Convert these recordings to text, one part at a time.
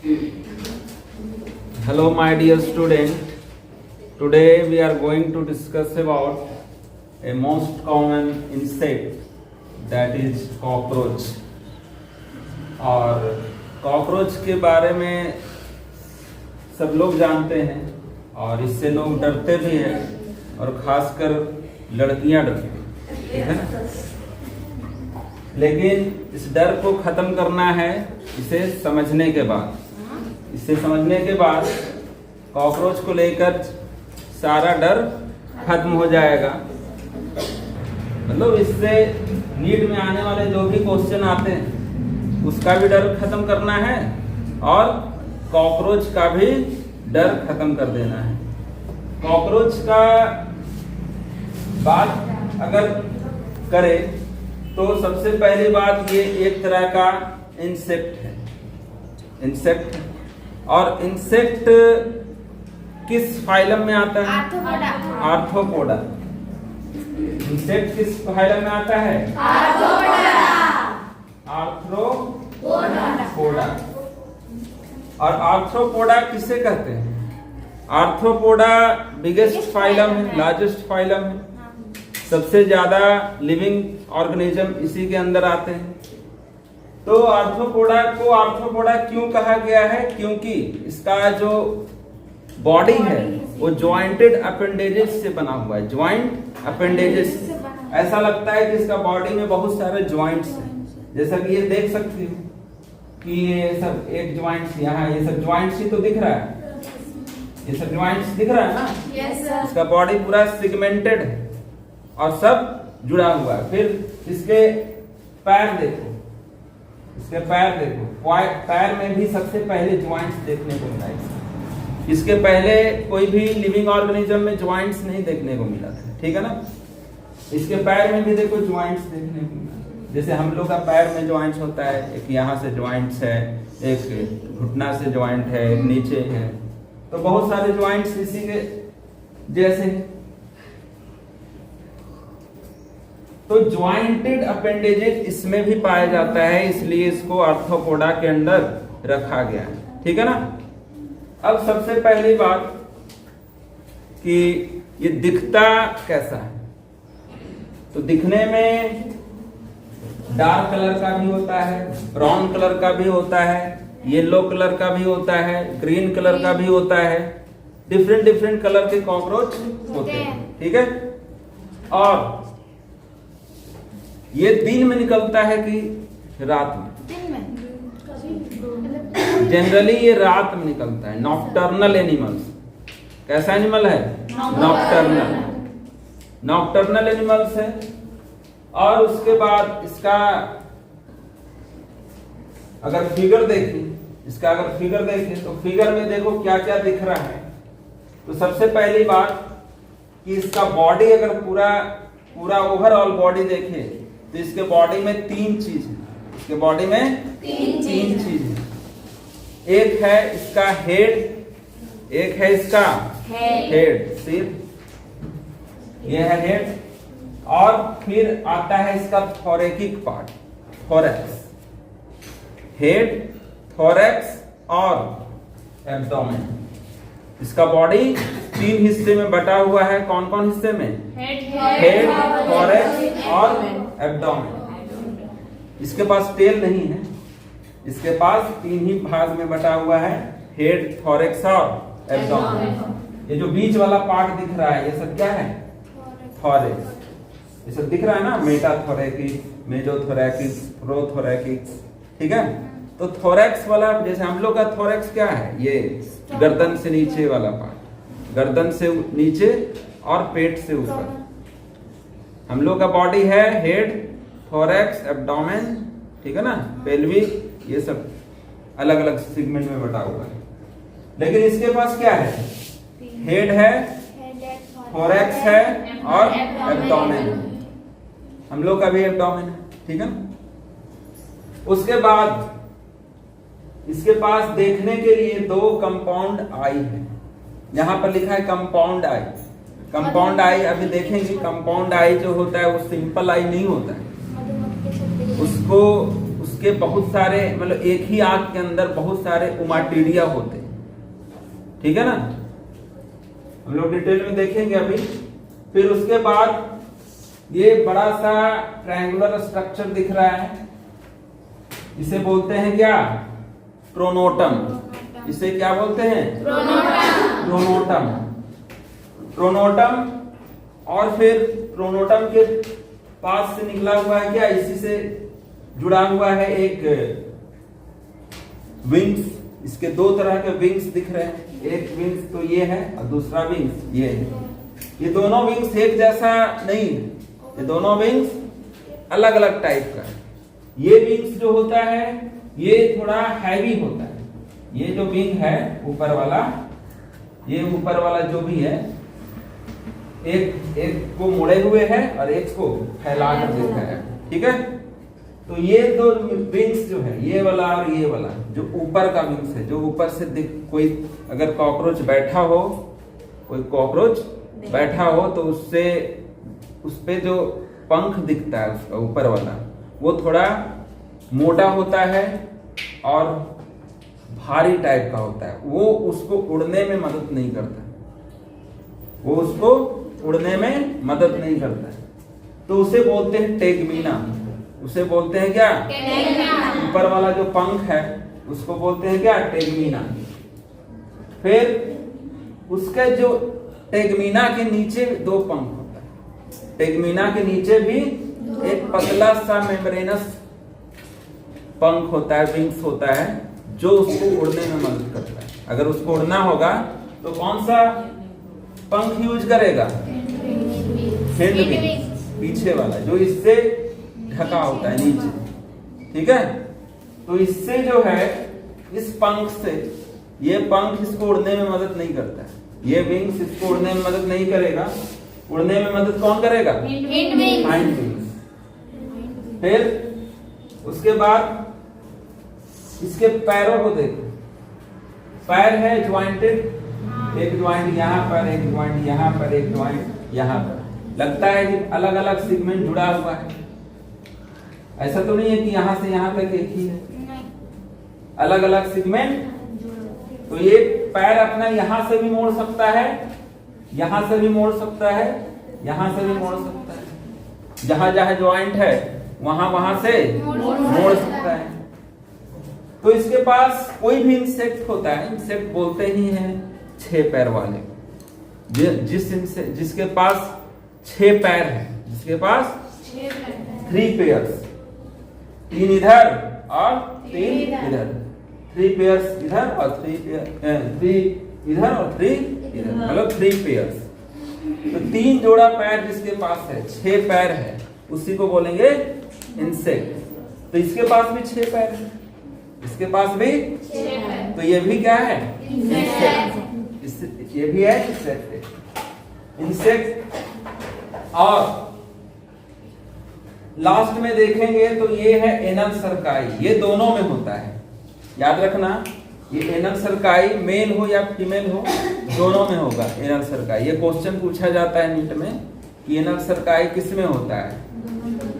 Hello my dear student, today we are going to discuss about a most common insect, that is cockroach. और cockroach के बारे में सब लोग जानते हैं और इससे लोग डरते भी हैं और खासकर लड़कियां डरती हैं, ठीक है ना। लेकिन इस डर को खत्म करना है इसे समझने के बाद। इसे समझने के बाद कॉकरोच को लेकर सारा डर खत्म हो जाएगा। मतलब इससे नीट में आने वाले जो भी क्वेश्चन आते हैं उसका भी डर खत्म करना है और कॉकरोच का भी डर खत्म कर देना है। कॉकरोच का बात अगर करें तो सबसे पहली बात ये एक तरह का इंसेक्ट है। इंसेक्ट और इंसेक्ट किस फाइलम में आता है? आर्थ्रोपोडा। इंसेक्ट किस फाइलम में आता है? आर्थ्रोपोडा। और आर्थ्रोपोडा किसे कहते हैं? आर्थ्रोपोडा बिगेस्ट फाइलम है, लार्जेस्ट फाइलम है। सबसे ज्यादा लिविंग ऑर्गेनिज्म इसी के अंदर आते हैं। तो आर्थ्रोपोडा को आर्थ्रोपोडा क्यों कहा गया है? क्योंकि इसका जो बॉडी है वो ज्वाइंटेड अपेंडेजेस से बना हुआ है। ज्वाइंट अपेंडेजेस, ऐसा लगता है कि इसका बॉडी में बहुत सारे ज्वाइंट्स हैं। जैसा कि ये देख सकती हो कि ये सब एक ज्वाइंट्स यहाँ, ये सब ज्वाइंट्स ही तो दिख रहा है। ये सब ज्वाइंट्स दिख रहा है ना? Yes sir. इसका बॉडी पूरा सेगमेंटेड है और सब जुड़ा हुआ है। फिर इसके पैर देखो, इसके पैर देखो, पैर में भी सबसे पहले ज्वाइंट्स देखने को मिला है। इसके पहले कोई भी लिविंग ऑर्गेनिज्म में ज्वाइंट्स नहीं देखने को मिला था, ठीक है ना। इसके पैर में भी देखो ज्वाइंट्स देखने को मिला। जैसे हम लोग का पैर में ज्वाइंट्स होता है, एक यहाँ से ज्वाइंट्स है, एक घुटना से ज्वाइंट है, एक नीचे है, तो बहुत सारे ज्वाइंट्स इसी के जैसे। तो ज्वाइंटेड अपेंडेजेस इसमें भी पाया जाता है, इसलिए इसको आर्थ्रोपोडा के अंदर रखा गया है, ठीक है ना। अब सबसे पहली बात कि ये दिखता कैसा है। तो दिखने में डार्क कलर का भी होता है, ब्राउन कलर का भी होता है, येलो कलर का भी होता है, ग्रीन कलर का भी होता है। डिफरेंट डिफरेंट कलर के कॉकरोच होते हैं, ठीक है। और ये दिन में निकलता है कि रात में? जनरली ये रात में निकलता है। Nocturnal animals. कैसा एनिमल है? नॉक्टर्नल। नॉक्टर्नल एनिमल्स है। और उसके बाद इसका अगर फिगर देखें तो फिगर में देखो क्या क्या दिख रहा है। तो सबसे पहली बात कि इसका बॉडी अगर पूरा ओवरऑल बॉडी देखें तो इसके बॉडी में तीन चीज है। इसके बॉडी में तीन चीज है। एक है इसका हेड, एक है इसका हेड, सिर, ये है हेड। और फिर आता है इसका थोरेकिक पार्ट, थोरैक्स। हेड, थोरैक्स और एब्डोमेन। इसका बॉडी तीन हिस्से में बटा हुआ है। कौन कौन हिस्से में? हेड, थोरैक्स और एब्डोमेन। इसके पास टेल नहीं है, इसके पास तीन ही भाग में बटा हुआ है, हेड, थोरैक्स और एब्डोमेन। ये जो बीच वाला पार्ट दिख रहा है ये सब क्या है? थोरैक्स। ये सब दिख रहा है ना, मेटाथोरैकिक, मेजोथोरैकिक, प्रोथोरैकिक, ठीक है। तो थोरैक्स वाला, जैसे हम लोग का थोरैक्स क्या है? ये गर्दन से नीचे वाला पार्ट, गर्दन से नीचे और पेट से ऊपर। हम लोग का बॉडी है हेड, थोरैक्स, एब्डोमेन, ठीक है ना, पेल्विक, ये सब अलग अलग सेगमेंट में बटा हुआ है। लेकिन इसके पास क्या है? हेड है, थोरैक्स है और एब्डोमेन। हम लोग का भी एब्डोमेन है, ठीक है ना। उसके बाद इसके पास देखने के लिए दो कंपाउंड आई है। यहां पर लिखा है कंपाउंड आई। कंपाउंड आई अभी देखेंगे। कंपाउंड आई जो होता है वो सिंपल आई नहीं होता है, उसको उसके बहुत सारे मतलब एक ही आंख के अंदर बहुत सारे ओमाटिडिया होते हैं, ठीक है ना, हम लोग डिटेल में देखेंगे अभी। फिर उसके बाद ये बड़ा सा ट्रायंगुलर स्ट्रक्चर दिख रहा है, इसे बोलते हैं क्या, प्रोनोटम। इसे क्या बोलते हैं, प्रोनोटम। प्रोनोटम और फिर प्रोनोटम के पास से निकला हुआ है क्या, इसी से जुड़ा हुआ है एक विंग्स। इसके दो तरह के विंग्स दिख रहे हैं, एक विंग्स तो ये है और दूसरा विंग्स ये है। ये दोनों विंग्स एक जैसा नहीं है, ये दोनों विंग्स अलग अलग टाइप का है। ये विंग्स जो होता है ये थोड़ा हैवी होता है। ये जो विंग है ऊपर वाला, ये ऊपर वाला जो भी है, एक को मुड़े हुए है और एक को फैला कर देखा है, ठीक है। तो ये दो विंग्स जो है, ये वाला और ये वाला, जो ऊपर का विंग्स है, जो ऊपर से कोई अगर कॉकरोच बैठा हो, कोई कॉकरोच बैठा हो तो उससे उस पे जो पंख दिखता है उसका ऊपर वाला, वो थोड़ा मोटा होता है और भारी टाइप का होता है। वो उसको उड़ने में मदद नहीं करता, वो उसको उड़ने में मदद नहीं करता है, तो उसे बोलते हैं टेगमीना। उसे बोलते हैं क्या, ऊपर वाला जो पंख है उसको बोलते हैं क्या, टेगमीना। फिर उसके जो टेगमीना के नीचे दो पंख होता है, टेगमीना के नीचे भी एक पतला सा मेम्ब्रेनस पंख होता है, विंग्स होता है, जो उसको उड़ने में मदद करता है। अगर उसको उड़ना होगा तो कौन सा पंख यूज करेगा, हिंड विंग, पीछे वाला जो इससे ढका होता है नीचे, ठीक है। तो इससे जो है, इस पंख से, ये पंख इसको उड़ने में मदद नहीं करता है, ये विंग्स इसको उड़ने में मदद नहीं करेगा। उड़ने में मदद कौन करेगा, हाइंड विंग्स। फिर उसके बाद इसके पैरों को देखो, पैर है ज्वाइंटेड, एक ज्वाइंट यहाँ पर, एक ज्वाइंट यहाँ पर, एक ज्वाइंट यहाँ पर। लगता है कि अलग अलग सेगमेंट जुड़ा हुआ है, ऐसा तो नहीं है कि यहां से यहां तक एक ही है, अलग अलग सेगमेंट। तो ये पैर अपना यहां से भी मोड़ सकता है, यहां से भी मोड़ सकता है, यहां से भी मोड़ सकता है, जहां जहां ज्वाइंट है वहां वहां से मोड़ सकता है। तो इसके पास कोई भी इंसेक्ट होता है, इंसेक्ट बोलते ही हैं 6 पैर वाले, जिसके पास 6 पैर है, जिसके पास 3 पेयर्स, 3 इधर और 3 इधर, 3 पेयर्स इधर और 3 इधर और 3 इधर, मतलब 3 पेयर्स। तो 3 जोड़ा पैर जिसके पास है, 6 पैर है, उसी को बोलेंगे इंसेक्ट। तो इसके पास भी 6 पैर है, इसके पास भी 6 पैर, तो ये भी क्या है, इंसेक्ट। ये भी है इंसेक्ट, इंसेक्ट। और लास्ट में देखेंगे तो ये है एनल सर्काई, ये दोनों में होता है, याद रखना। ये एनल सर्काई मेल हो या फीमेल हो, दोनों में होगा एनल सर्काई। ये क्वेश्चन पूछा जाता है नीट में कि एनल सर्काई किस में होता है,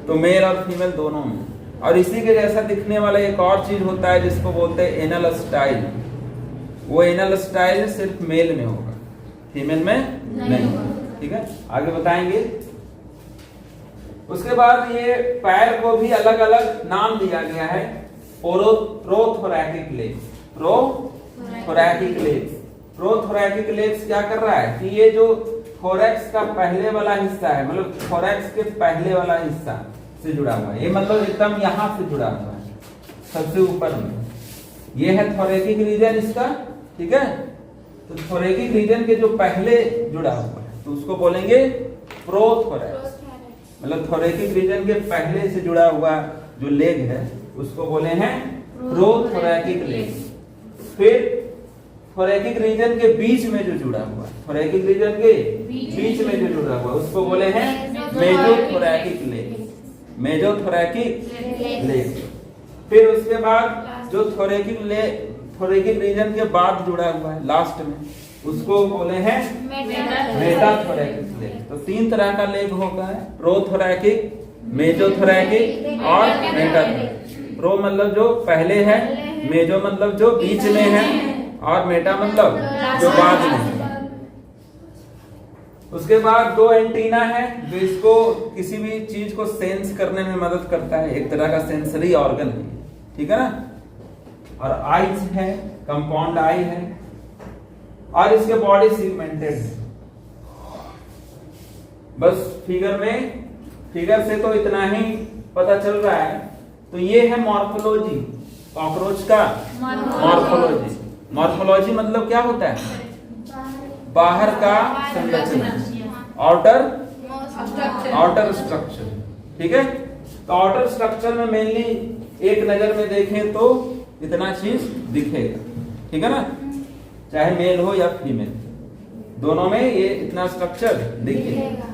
तो मेल और फीमेल दोनों में। और इसी के जैसा दिखने वाला एक और चीज होता है जिसको बोलते हैं एनल स्टाइल। वो एनल स्टाइल सिर्फ मेल में होगा, फीमेल में नहीं, ठीक है। आगे बताएंगे। उसके बाद ये पैर को भी अलग अलग नाम दिया गया है, प्रोथोरैकिक लेग्स, प्रोथोरैकिक लेग्स। प्रोथोरैकिक लेग्स क्या कर रहा है कि ये जो थोरैक्स का पहले वाला हिस्सा है, मतलब थोरैक्स के पहले वाला हिस्सा से जुड़ा हुआ है, ये मतलब एकदम यहां से जुड़ा हुआ है, सबसे ऊपर में। ये है थोरैकिक रीजन इसका, ठीक है। तो थोरैकिक रीजन के जो पहले जुड़ा हुआ है तो उसको बोलेंगे प्रोथोरैक्स, मतलब थोरैकिक रीजन के पहले से जुड़ा हुआ जो लेग है उसको बोले हैं प्रोथोरैकिक लेग। फिर थोरैकिक रीजन के बीच में जो जुड़ा हुआ, थोरैकिक रीजन के बीच में जो जुड़ा हुआ उसको बोले हैं मेजोथोरैकिक लेग, मेजोथोरैकिक लेग। फिर उसके बाद जो थोरैकिक रीजन के बाद जुड़ा हुआ है लास्ट में, उसको बोले हैं मेटाथोरैकिक लेग। तो 3 तरह का लेग होगा, प्रोथोरैकिक, मेजोथोरैकिक और मेटाथोरैकिक। प्रो मतलब जो पहले है, मेजो मतलब जो बीच में है, और मेटा मतलब जो बाद में है। उसके बाद दो एंटीना है जो इसको किसी भी चीज को सेंस करने में मदद करता है, एक तरह का सेंसरी ऑर्गन है, ठीक है ना। और आईज है, कंपाउंड आई है, और इसके बॉडी सेगमेंटेड है। बस फिगर से तो इतना ही पता चल रहा है। तो ये है मॉर्फोलॉजी, कॉकरोच का मॉर्फोलॉजी। मॉर्फोलॉजी मतलब क्या होता है? बाहर का संरचना, आउटर स्ट्रक्चर, ठीक है। तो आउटर स्ट्रक्चर में मेनली एक नजर में देखें तो इतना चीज दिखेगा, ठीक है ना, चाहे मेल हो या फीमेल, दोनों में ये इतना स्ट्रक्चर दिखेगा।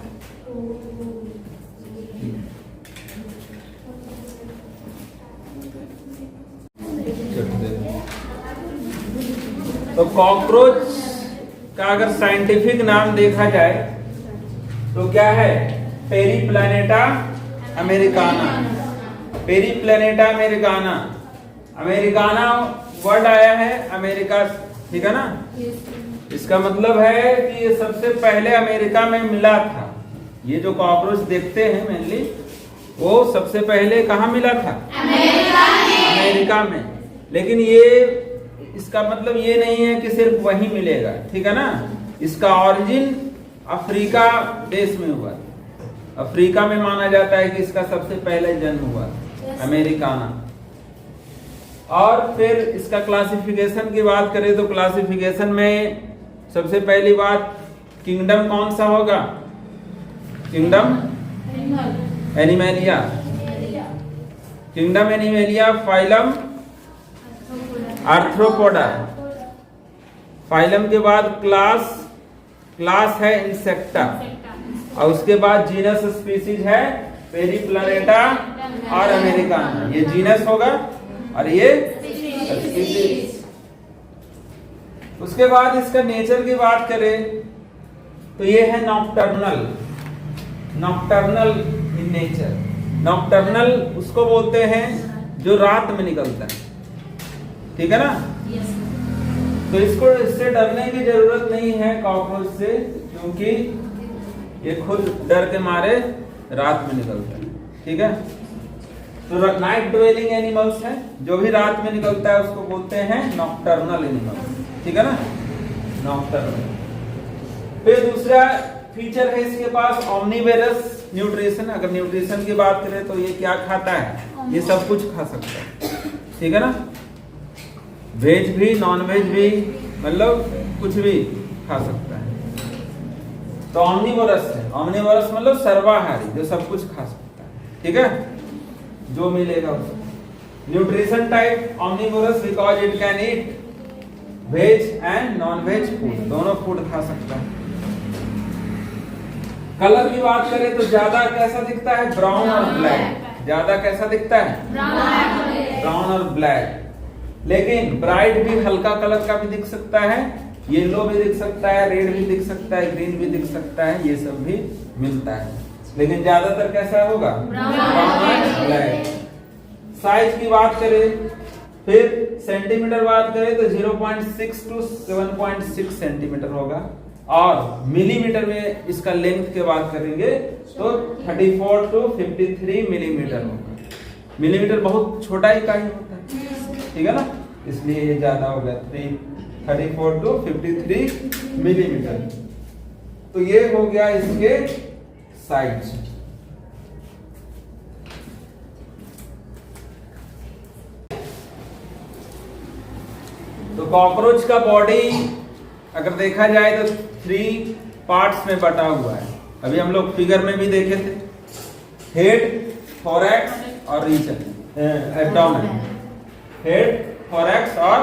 तो कॉकरोच का अगर साइंटिफिक नाम देखा जाए तो क्या है? Periplaneta Americana. Periplaneta Americana, Americana word आया है अमेरिका, ठीक है ना। इसका मतलब है कि ये सबसे पहले अमेरिका में मिला था। ये जो कॉकरोच देखते हैं मेनली, वो सबसे पहले कहाँ मिला था? अमेरिका में। लेकिन ये इसका मतलब ये नहीं है कि सिर्फ वहीं मिलेगा, ठीक है ना। इसका ओरिजिन अफ्रीका देश में हुआ, अफ्रीका में माना जाता है कि इसका सबसे पहले जन्म हुआ, अमेरिकाना। और फिर इसका क्लासिफिकेशन की बात करें तो क्लासिफिकेशन में सबसे पहली बात, किंगडम कौन सा होगा? Kingdom animalia, kingdom animalia. Phylum arthropoda. Phylum के बाद क्लास है इंसेक्टा, और उसके बाद जीनस स्पीसीज है पेरीप्लैनेटा और अमेरिकाना। ये जीनस होगा और ये स्पीसीज। उसके बाद इसका नेचर की बात करें तो ये है nocturnal, nocturnal in nature. Nocturnal उसको बोलते हैं जो रात में निकलता है, ठीक है ना। तो इसको इससे डरने की जरूरत नहीं है कॉकरोच से, क्योंकि ये खुद डर के मारे रात में निकलता है, ठीक है। तो नाइट ड्वेलिंग एनिमल्स है, जो भी रात में निकलता है उसको बोलते हैं नॉकटर्नल एनिमल्स, ठीक है ना, नॉकटर्नल। फिर दूसरा फीचर है इसके पास ऑमनीवेरस न्यूट्रिशन। अगर न्यूट्रिशन की बात करें तो ये क्या खाता है? ये सब कुछ खा सकता है, ठीक है ना। वेज भी नॉन वेज भी, मतलब कुछ भी खा सकता है। तो ऑमनीवोरस है, ऑमनीवोरस मतलब सर्वाहारी, जो सब कुछ खा सकता है, ठीक है, जो मिलेगा उसको। Nutrition type omnivorous because it can eat veg and non veg food, दोनों फूड खा सकता है। कलर की बात करें तो ज्यादा कैसा दिखता है? ब्राउन और ब्लैक। ज्यादा कैसा दिखता है? ब्राउन और ब्लैक। लेकिन ब्राइट भी हल्का कलर का भी दिख सकता है, येलो भी दिख सकता है, रेड भी दिख सकता है, ग्रीन भी दिख सकता है, ये सब भी मिलता है। लेकिन ज्यादातर कैसा होगा? ब्राउन और ब्लैक। साइज की बात करें, फिर सेंटीमीटर बात करें तो 0.6 to 7.6 सेंटीमीटर होगा, और मिलीमीटर में इसका लेंथ की बात करेंगे तो 34 to 53 मिलीमीटर होगा। मिलीमीटर बहुत छोटा इकाई होता है, ठीक है ना, इसलिए ये ज्यादा हो गया, 34 to 53 मिलीमीटर। तो ये हो गया इसके साइज। तो कॉकरोच का बॉडी अगर देखा जाए तो 3 पार्ट्स में बटा हुआ है। अभी हम लोग फिगर में भी देखे थे, हेड, थोरैक्स और रीजन, एब्डोमेन। हेड, थोरैक्स और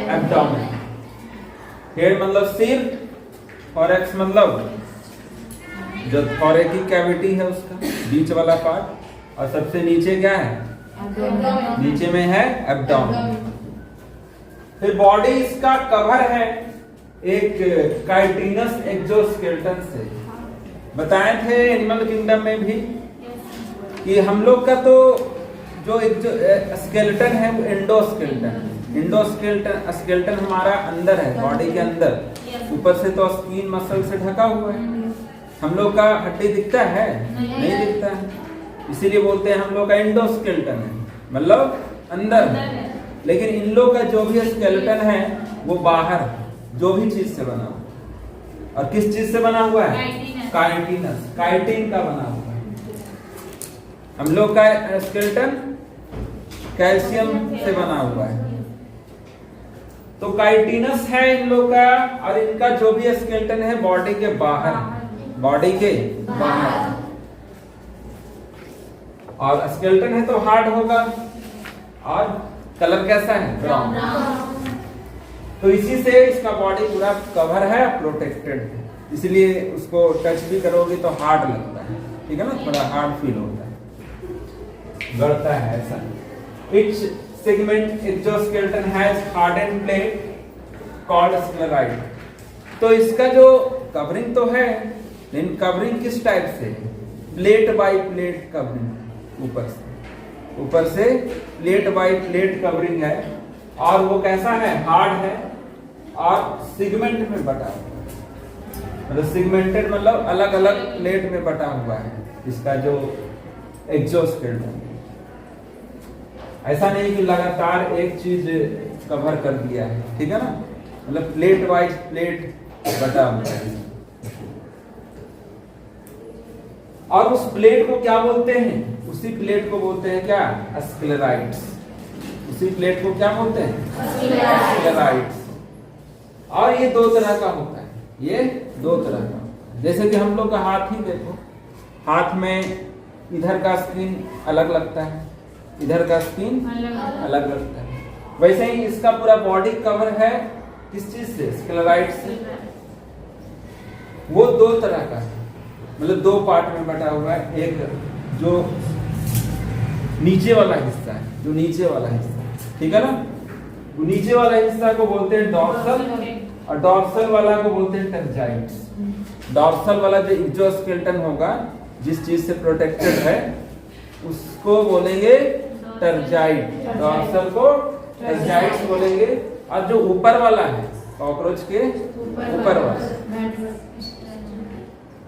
एब्डोमेन। हेड मतलब सिर, थोरैक्स मतलब जो थोरैकिक कैविटी है उसका बीच वाला पार्ट, और सबसे नीचे क्या है? नीचे में है एब्डोमेन। फिर बॉडी इसका कवर है एक काइटिनस एक्सोस्केलेटन से। बताए थे एनिमल किंगडम में भी कि हम लोग का तो जो स्केलेटन है वो इंडोस्केलेटन स्केलेटन हमारा अंदर है, बॉडी के अंदर, ऊपर से तो स्किन मसल से ढका हुआ है। हम लोग का हड्डी दिखता है? नहीं दिखता है, इसीलिए बोलते हैं हम लोग का इंडोस्केलेटन है, मतलब अंदर है। लेकिन इन लोग का जो भी स्केलेटन है वो बाहर जो भी चीज से बना हुआ, और किस चीज से बना हुआ है? काइटिनस, काइटिन का बना हुआ है। हम लोग का स्केलेटन कैल्शियम से बना हुआ है, तो काइटिनस है इन लोग का। और इनका जो भी स्केलेटन है बॉडी के बाहर, बॉडी के बाहर, और स्केलेटन है तो हार्ड होगा, और कलर कैसा है? ब्राउन। तो इसी से इसका बॉडी पूरा कवर है, प्रोटेक्टेड है, इसलिए उसको टच भी करोगे तो हार्ड लगता है, ठीक है ना, थोड़ा हार्ड फील होता है, गड़ता है ऐसा। Each segment exoskeleton has hardened plate called sclerite। तो इसका जो कवरिंग तो है, लेकिन कवरिंग किस टाइप से? प्लेट बाय प्लेट कवरिंग, ऊपर से प्लेट बाय प्लेट कवरिंग है, और वो कैसा है? हार्ड है, और सिगमेंट में बटा हुआ है, मतलब सिगमेंटेड, मतलब अलग अलग प्लेट में बटा हुआ है इसका जो एक्सोस्केलेटन। ऐसा नहीं कि लगातार एक चीज कवर कर दिया है, ठीक है ना, मतलब प्लेट वाइज प्लेट बटा हुआ है। और उस प्लेट को क्या बोलते हैं? उसी प्लेट को बोलते हैं क्या? स्क्लेराइट्स। उसी प्लेट को क्या बोलते हैं? स्क्लेराइट्स। और ये दो तरह का होता है, ये दो तरह का होता है। जैसे कि हम लोग का हाथ ही देखो, हाथ में इधर का स्किन अलग लगता है, इधर का स्किन अलग लगता है। वैसे ही इसका पूरा बॉडी कवर है किस चीज से? स्क्लेराइट से। वो दो तरह का है, मतलब दो पार्ट में बटा हुआ है। एक जो नीचे वाला हिस्सा है, जो नीचे वाला हिस्सा, ठीक है ना, वो नीचे वाला हिस्सा को बोलते हैं डॉर्सल, और डॉर्सल वाला को बोलते हैं टर्जाइट्स। डॉर्सल वाला जो एक्सोस्केलेटन होगा, जिस चीज से प्रोटेक्टेड है, उसको बोलेंगे टर्जाइट, डॉर्सल को टर्जाइट्स बोलेंगे। और जो ऊपर वाला है, कॉकरोच के ऊपर वाला,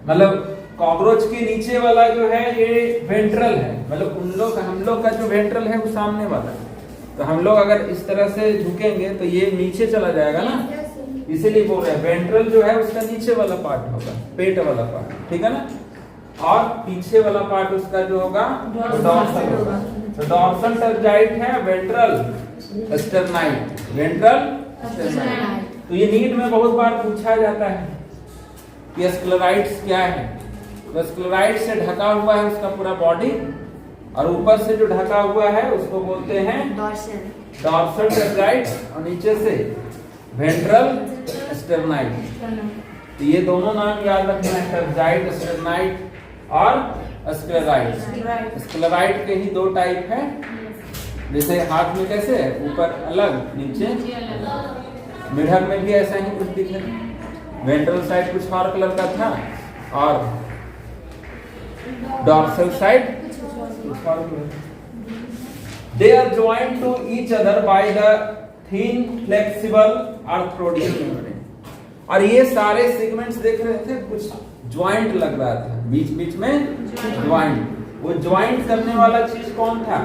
मतलब कॉकरोच के नीचे वाला जो है ये वेंट्रल है, मतलब हम लोग का जो वेंट्रल है वो सामने वाला है। तो हम लोग अगर इस तरह से झुकेंगे तो ये नीचे चला जाएगा ना, इसीलिए बोल रहे हैं वेंट्रल जो है उसका नीचे वाला पार्ट होगा, पेट वाला पार्ट, ठीक है ना। और पीछे वाला पार्ट उसका जो होगा डॉर्सल होगा। तो डॉर्सल टर्जाइट है, वेंट्रल स्टर्नाइट, वेंट्रल स्टर्नाइट। तो ये नीट में बहुत बार पूछा जाता है कि स्क्लेराइट्स क्या है। तो स्क्लेराइट से ढका हुआ है उसका पूरा बॉडी, और ऊपर से जो ढका हुआ है उसको बोलते हैं डॉर्सल टर्जाइट, और नीचे से वेंट्रल स्टर्नाइट। तो ये दोनों नाम याद रखना है, टर्जाइट, स्टर्नाइट और स्क्लेराइट। स्क्लेराइट के ही दो टाइप है, जैसे हाथ में कैसे है, ऊपर अलग नीचे अलग। मिडल में भी ऐसा ही कुछ दिखे, वेंट्रल साइड कुछ और कलर का था, और डॉर्सल साइड कुछ और colour. They are joined to each other by the thin flexible arthrodial membrane। और ये सारे सेगमेंट्स देख रहे थे, कुछ ज्वाइंट लग रहा था, बीच बीच में ज्वाइंट। वो ज्वाइंट करने वाला चीज कौन था?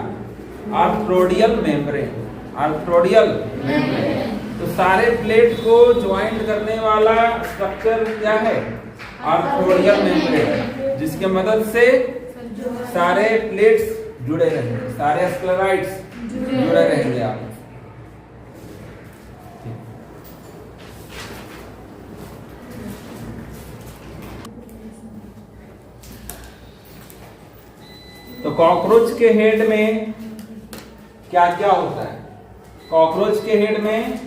Arthrodial membrane, arthrodial membrane. तो सारे प्लेट को ज्वाइंट करने वाला स्ट्रक्चर क्या है? आर्थ्रोडियल मेम्ब्रेन, जिसके मदद से सारे प्लेट्स जुड़े रहेंगे, सारे स्क्लेराइट्स जुड़े रहेंगे। आप तो कॉकरोच के हेड में क्या क्या होता है? कॉकरोच के हेड में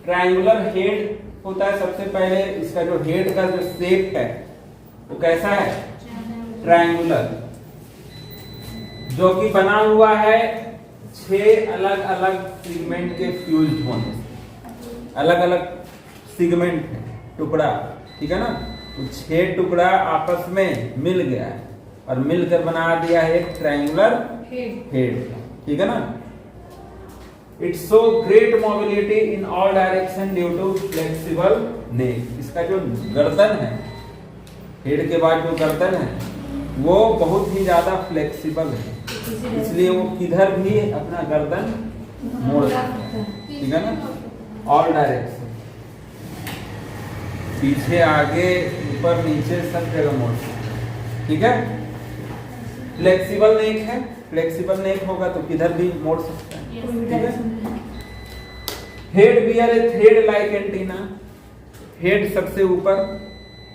ट्रायंगुलर हेड होता है। सबसे पहले इसका जो हेड का जो शेप है वो कैसा है? ट्रायंगुलर, जो कि बना हुआ है 6 अलग अलग सिगमेंट के फ्यूज्ड होने से। अलग अलग सिगमेंट है, टुकड़ा, ठीक है ना। तो 6 टुकड़ा आपस में मिल गया है और मिलकर बना दिया है एक ट्रायंगुलर हेड। ठीक है ना। It show great mobility in all direction due to flexible neck. इसका जो गर्दन है, हेड के बाद जो गर्दन है वो बहुत ही ज्यादा फ्लेक्सिबल है, इसलिए वो किधर भी अपना गर्दन मोड़ सकता है, ठीक है ना। ऑल डायरेक्शन, पीछे आगे ऊपर नीचे सब जगह मोड़ सकता है, ठीक है। फ्लेक्सिबल नेक है, फ्लेक्सिबल नेक होगा तो किधर भी मोड़ सकता है, ठीक है। हेड बियर ए थ्रेड लाइक एंटीना। हेड सबसे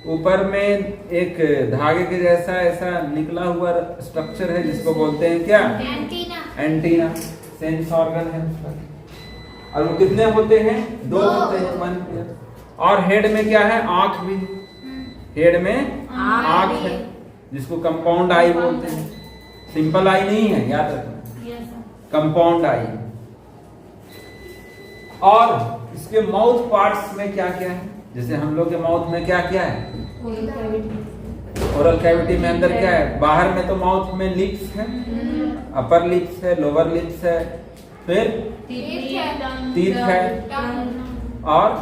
ऊपर में एक धागे के जैसा ऐसा निकला हुआ स्ट्रक्चर है जिसको बोलते हैं क्या, एंटीना। सेंस ऑर्गन है उसका। और वो कितने होते हैं, 2 होते हैं, 1 पेयर। और हेड में क्या है, आंख भी। हेड में आंख है जिसको कंपाउंड आई बोलते हैं। सिंपल आई नहीं है, याद रखना, कंपाउंड आई। और इसके माउथ पार्ट्स में क्या क्या है, जैसे हम लोग के माउथ में क्या क्या है, ओरल कैविटी में अंदर क्या है, बाहर में तो माउथ में लिप्स है, अपर लिप्स है, लोअर लिप्स है, फिर टीथ है और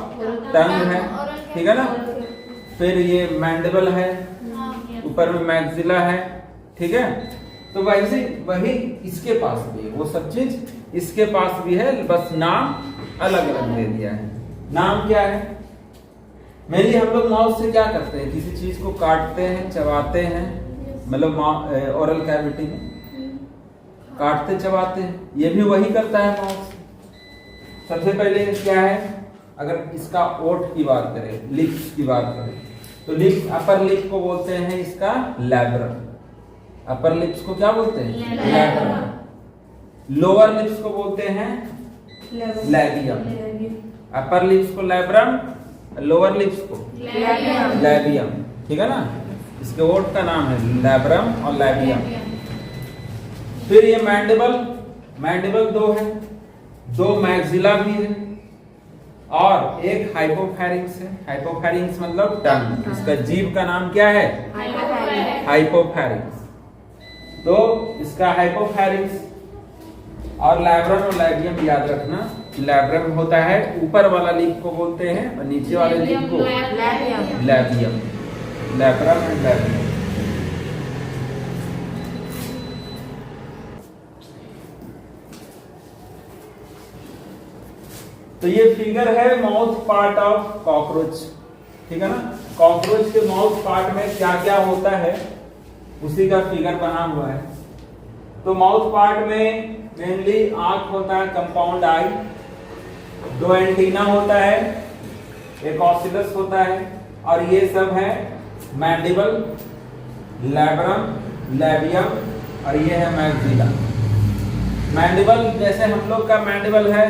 टंग है, ठीक है ना। फिर ये मैंडिबल है, ऊपर में मैक्सिला है, ठीक है। तो वैसे वही इसके पास भी है, वो सब चीज इसके पास भी है, बस नाम अलग अलग दे दिया है। नाम क्या है, मेनली हम लोग माउथ से क्या करते हैं, किसी चीज को काटते हैं, चबाते हैं, मतलब ओरल कैविटी में काटते चबाते हैं, ये भी वही करता है माउथ। सबसे पहले क्या है, अगर इसका ओठ की बात करें, लिप्स की बात करें, तो लिप्स, अपर लिप को बोलते हैं इसका लैब्रम। अपर लिप्स को क्या बोलते हैं, लैब्रम। लोअर लिप्स को बोलते हैं लैबियम। अपर लिप्स को लैब्रम, लोअर लिप्स को लैबियम, ठीक है ना। इसके ओठ का नाम है लैब्रम और लैबियम। फिर ये मैंडिबल 2 है, 2 मैक्सिला भी है और एक हाइपोफैरिंक्स है। हाइपोफैरिंक्स मतलब टंग। इसका जीभ का नाम क्या है, हाइपोफैरिंक्स। तो इसका हाइपोफैरिंक्स और लैब्रम और लैबियम याद रखना। लैब्रम होता है ऊपर वाला लिप को बोलते हैं और नीचे वाले लिप को लैबियम। Labrum and लैबियम। तो ये फिगर है माउथ पार्ट ऑफ कॉकरोच, ठीक है ना। कॉकरोच के माउथ पार्ट में क्या क्या होता है उसी का फिगर बना हुआ है। तो माउथ पार्ट में मेनली आंख होता है, कंपाउंड आई, 2 एंटीना होता है, एक ऑसिलस होता है, और ये सब है मैंडिबल, लैब्रम, लैबियम और ये है मैक्सिला। मैंडिबल जैसे हम लोग का मैंडिबल है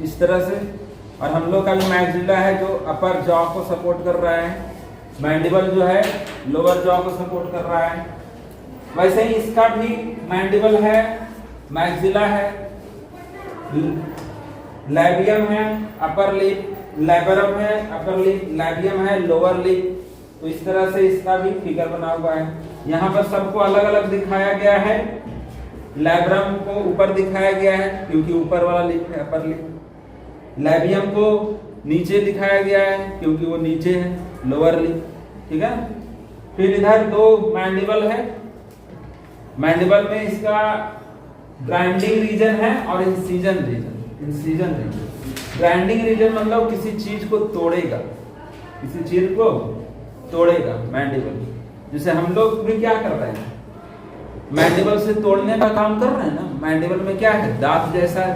इस तरह से, और हम लोग का भी मैक्सिला है जो अपर जॉ को सपोर्ट कर रहा है। मैंडिबल जो है लोअर जॉ को सपोर्ट कर रहा है। वैसे ही इसका भी मैंडिबल है, मैक्सिला है, लैबियम है, अपर लिप, लैब्रम है, अपर लिप, लैबियम है, लोअर लिप। तो इस तरह से इसका भी फिगर बना हुआ है। यहाँ पर सबको अलग अलग दिखाया गया है। लैब्रम को ऊपर दिखाया गया है क्योंकि ऊपर वाला लिप है, अपर लिप। लैबियम को नीचे दिखाया गया है क्योंकि वो नीचे है, लोअर लिप, ठीक है। फिर इधर 2 मैंडिबल है। मैंडिबल में इसका ग्राइंडिंग रीजन है और इंसिजन रीजन। ग्राइंडिंग रीजन मतलब किसी चीज को तोड़ेगा, किसी चीज को तोड़ेगा मैंडिबल। जैसे हम लोग भी क्या कर रहे हैं, मैंडिबल से तोड़ने का काम कर रहे हैं ना। मैंडिबल में क्या है, दांत जैसा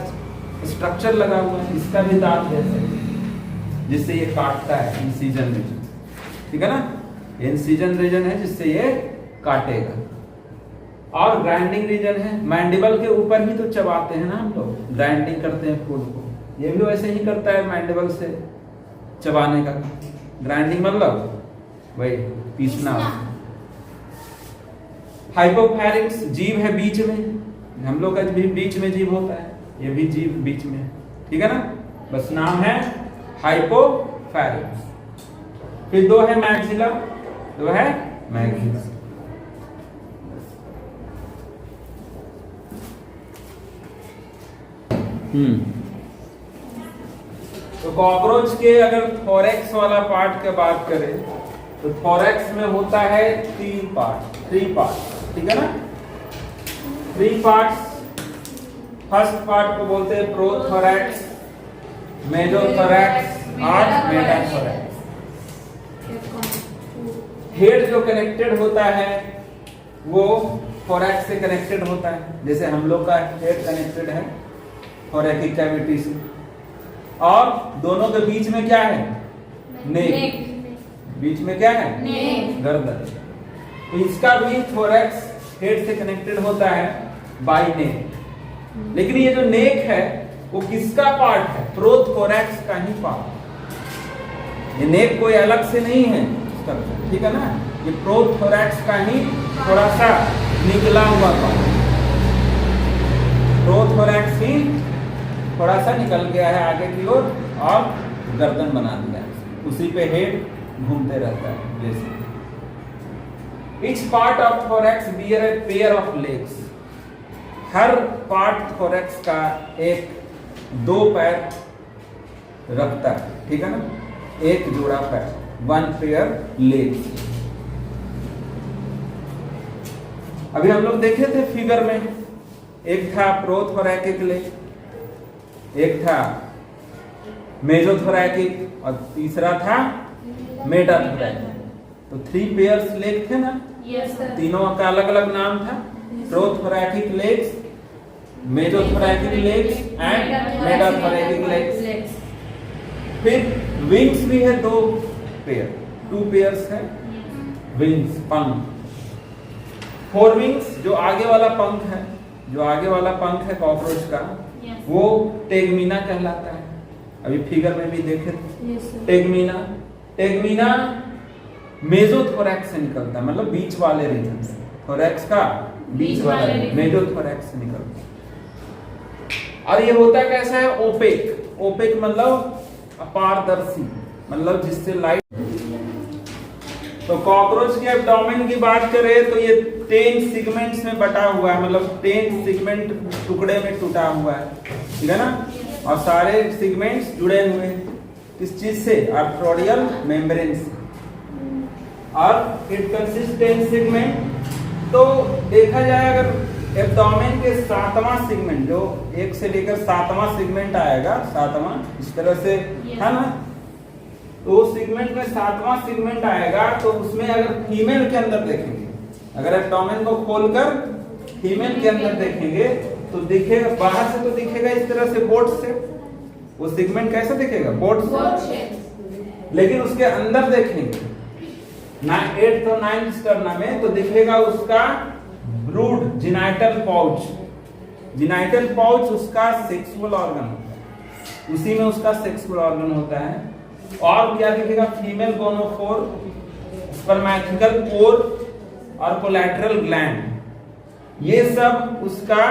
स्ट्रक्चर लगा हुआ है, इसका भी दांत जैसा है जिससे ये काटता है, इंसिजन रीजन, ठीक है ना। इंसिजन रीजन है जिससे ये काटेगा। और ग्राइंडिंग रीजन है, मैंडिबल के ऊपर ही तो चबाते हैं ना हम लोग, ग्राइंडिंग करते हैं फूड को, ये भी वैसे ही करता है मैंडिबल से चबाने का। ग्राइंडिंग मतलब वही पीसना। हाइपोफैरिंक्स जीभ है बीच में, हम लोग का भी बीच में जीभ होता है, ये भी जीभ बीच में, ठीक है ना। बस नाम है हाइपोफैरिंक्स। फिर 2 है मैक्सिला, 2 है मैक्सिला। तो कॉकरोच के अगर थोरैक्स वाला पार्ट की बात करें तो थोरैक्स में होता है 3 पार्ट, ठीक है ना। 3 पार्ट्स। फर्स्ट पार्ट को बोलते हैं प्रोथोरैक्स, मेसोथोरैक्स और मेटाथोरैक्स। हेड जो कनेक्टेड होता है वो थोरैक्स से कनेक्टेड होता है, जैसे हम लोग का हेड कनेक्टेड है थोरैकिक कैविटी से, और दोनों के बीच में क्या है, नेक। बीच में क्या है, गर्दन। तो इसका भी थोरैक्स हेड से कनेक्टेड होता है बाय नेक। लेकिन ये जो नेक है वो किसका पार्ट है, प्रोथोरैक्स का ही पार्ट। ये नेक कोई अलग से नहीं है, ठीक है ना, ये प्रोथोरैक्स का ही थोड़ा सा निकला हुआ पार्ट। प्रोथोरैक्स ही थोड़ा सा निकल गया है आगे की ओर और गर्दन बना दिया है, उसी पे हेड घूमते रहता है जैसे। Each part of thorax bear a pair of legs. Her part thorax का 2 पैर रखता है, ठीक है ना, एक जोड़ा पैर, 1 पेयर लेग्स। अभी हम लोग देखे थे फिगर में, एक था प्रोथोरैकिक लेग, एक था मेसोथोरैकिक और तीसरा था मेटाथोरैकिक। तो 3 पेयर्स लेग थे ना, तीनों का अलग अलग नाम था, प्रोथोरैकिक लेग्स, मेसोथोरैकिक लेग्स एंड मेटाथोरैकिक लेग्स। फिर विंग्स भी है 2 पेयर, 2 पेयर्स है विंग्स, पंख। 4 विंग्स, जो आगे वाला पंख है, कॉकरोच का, वो टेगमीना कहलाता है। अभी फिगर में भी देखे टेगमीना मेसोथोरैक्स से निकलता है, मतलब बीच वाले रीजन से, थोरैक्स का बीच वाला मेसोथोरैक्स से निकलता है। और ये होता कैसा है, ओपेक मतलब अपारदर्शी, मतलब जिससे लाइट। तो कॉकरोच के एब्डोमेन की बात करें तो ये 10 सेगमेंट्स में बटा हुआ है, मतलब 10 सेगमेंट टुकड़े में टूटा हुआ है, ठीक है ना, और सारे सेगमेंट्स जुड़े हुए हैं किस चीज से, आर्थ्रोडियल मेम्ब्रेन से। और इट कंसिस्ट 10 सेगमेंट। तो देखा जाए अगर एब्डोमेन के 7वां सेगमेंट, जो 1 से लेकर 7वां सेगमेंट आएगा, 7वां इस तरह से है ना, तो सेगमेंट में 7वां सेगमेंट आएगा, तो उसमें अगर फीमेल के अंदर देखेंगे, अगर एब्डोमेन को खोलकर फीमेल के अंदर देखेंगे तो दिखेगा, बाहर से तो दिखेगा इस तरह से बोट से, वो सेगमेंट कैसे दिखेगा, बोट से। लेकिन उसके अंदर देखेंगे 8th और 9th स्टर्ना में, तो दिखेगा उसका ब्रूड जिनाइटल पाउच उसका सेक्सुअल ऑर्गन होता है, उसी में उसका सेक्सुअल ऑर्गन होता है। और क्या दिखेगा, फीमेल गोनोफोर, स्पर्मैथिकल पोर और कोलैटरल ग्लैंड, ये सब उसका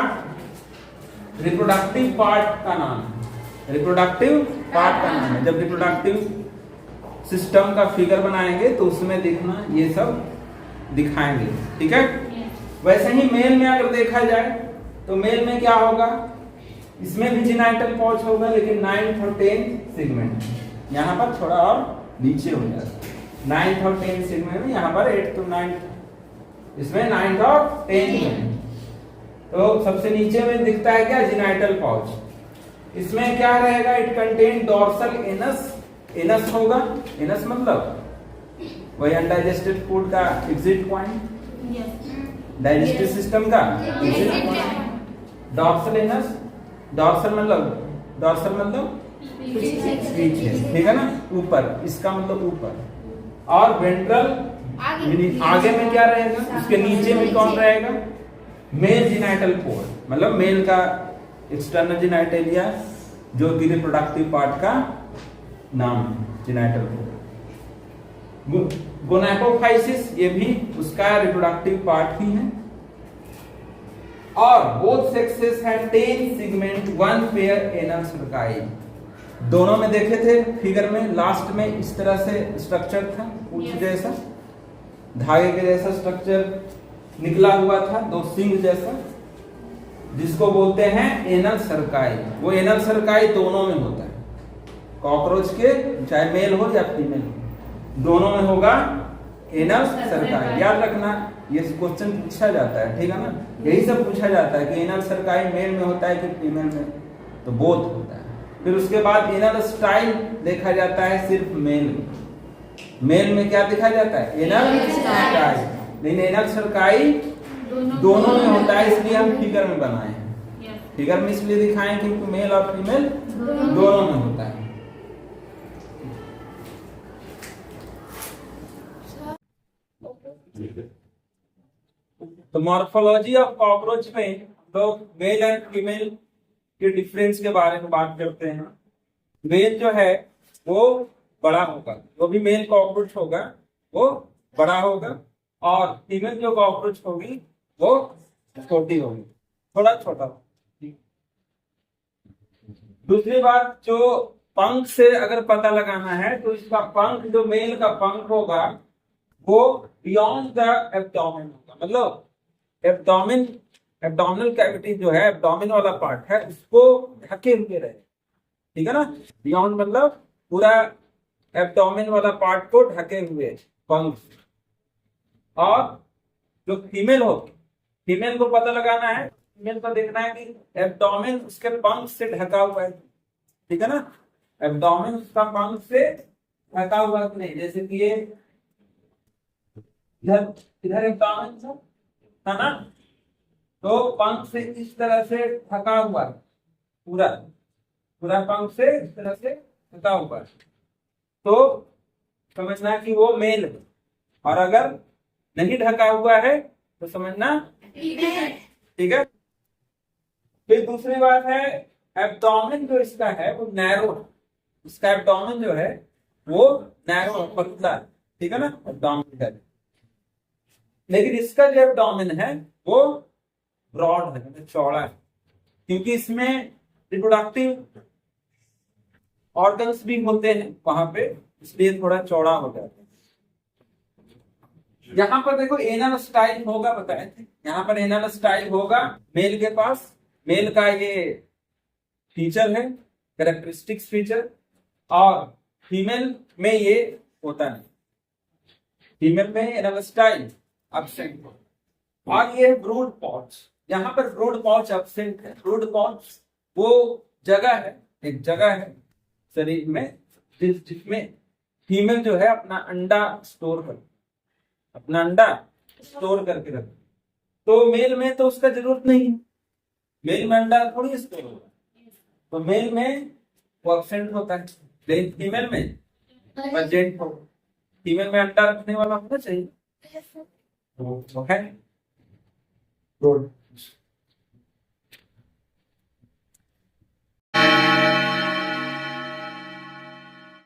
रिप्रोडक्टिव पार्ट का नाम है। जब रिप्रोडक्टिव सिस्टम का फिगर बनाएंगे तो उसमें देखना ये सब दिखाएंगे, ठीक है। वैसे ही मेल में अगर देखा जाए तो मेल में क्या होगा, इसमें भी जिनाइटल पाउच होगा, लेकिन 9th और 10th सेगमेंट यहाँ पर थोड़ा और नीचे हो जाता है। 9th और 10th सेगमेंट में, यहाँ पर 8th और 9th, इसमें 9th और 10th में। तो सबसे नीचे में दिखता है क्या, जिनाइटल पाउच। इसमें क्या रहेगा, इट कंटेन डोर्सल एनस होगा, एनस मतलब वही अनडाइजेस्टेड फूड का एग्जिट पॉइंट, डाइजेस्टिव सिस्टम का एग्जिट पॉइंट। डोर्सल मतलब पीछे, ठीक है ना, ऊपर, इसका मतलब ऊपर। और वेंट्रल आगे में क्या रहेगा, उसके नीचे में कौन रहेगा, मेल जिनाइटल पोर, मतलब मेल का एक्सटर्नल जिनाइटेलिया, जो कि रिप्रोडक्टिव पार्ट का नाम है, जिनाइटल पोर। गोनापोफाइसिस, ये भी उसका रिप्रोडक्टिव पार्ट ही है। और both sexes have 10 segment, 1 pair anal cerci. दोनों में देखे थे फिगर में, लास्ट में इस तरह से स्ट्रक्चर था, पूछ जैसा, धागे के जैसा स्ट्रक्चर निकला हुआ था, 2 सिंग जैसा। जिसको बोलते हैं एनल सर्काई। वो एनल सर्काई दोनों में होता है, कॉकरोच के चाहे मेल हो या फीमेल हो, दोनों में होगा एनल सर्काई। याद रखना, ये क्वेश्चन पूछा जाता है, ठीक है ना, यही सब पूछा जाता है कि एनल सर्काई मेल में होता है कि फीमेल में, तो बोथ होता है। फिर उसके बाद एनल स्टाइल देखा जाता है सिर्फ मेल में। मेल में क्या देखा जाता है? Anal style. लेकिन एनल सर्काई दोनों में होता है, इसलिए हम फिगर में बनाए हैं। फिगर में इसलिए दिखाएं क्योंकि मेल और फीमेल दोनों में होता है। तो मॉर्फोलॉजी ऑफ कॉकरोच में तो मेल एंड फीमेल के डिफरेंस के बारे में बात करते हैं। मेल जो है वो बड़ा होगा, जो भी मेल कॉकरोच होगा वो बड़ा होगा, और फीमेल जो कॉकरोच होगी वो छोटी होगी, थोड़ा छोटा होगा। दूसरी बात, जो पंख से अगर पता लगाना है तो इसका पंख, जो मेल का पंख होगा वो बियॉन्ड द एब्डोमेन होगा, मतलब एब्डोमिनल कैविटी जो है, एब्डोमेन वाला पार्ट है, उसको ढके हुए रहे, ठीक है ना। बियॉन्ड मतलब पूरा एब्डोमेन वाला पार्ट को ढके हुए पंख। और जो फीमेल होगी, फीमेल को पता लगाना है, फीमेल को देखना है कि एब्डोमेन उसके पंख से ढका हुआ है, ठीक है ना, एब्डोमेन उसका पंख से ढका हुआ है कि नहीं। जैसे कि ये इधर इधर एब्डोमेन है ना, तो पंख से इस तरह से ढका हुआ है, पूरा पूरा पंख से इस तरह से ढका हुआ है, तो समझना कि वो मेल है। और अगर नहीं ढका हुआ है तो समझना ठीक है। फिर दूसरी बात है, एब्डोमेन जो इसका है वो नैरो है, इसका एब्डोमेन जो है वो नैरो पतला है, ठीक है ना, एब्डोमेन है। लेकिन इसका जो एब्डोमेन है वो ब्रॉड है, मतलब चौड़ा है, क्योंकि इसमें रिप्रोडक्टिव ऑर्गन्स भी होते हैं वहां पे, इसलिए थोड़ा चौड़ा हो जाता है। यहाँ पर देखो एनल स्टाइल होगा, बताए थे, यहाँ पर एनल स्टाइल होगा मेल के पास। मेल का ये फीचर है, कैरेक्टरिस्टिक्स फीचर, और फीमेल में ये होता नहीं, फीमेल में एनल स्टाइल एब्सेंट हो। और ये ब्रूड पॉच, यहाँ पर ब्रूड पॉच एब्सेंट है। ब्रूड पॉच वो जगह है, एक जगह है शरीर में जिसमें फीमेल जो है अपना अंडा स्टोर कर, अपना अंडा स्टोर करके रखे। तो मेल में तो उसका जरूरत नहीं है, मेल में अंडा थोड़ी स्टोर होगा, तो मेल में वो एब्सेंट होता है, लेकिन फीमेल में प्रेजेंट होगा। फीमेल में अंडा रखने वाला होना चाहिए, तो है ब्रूड।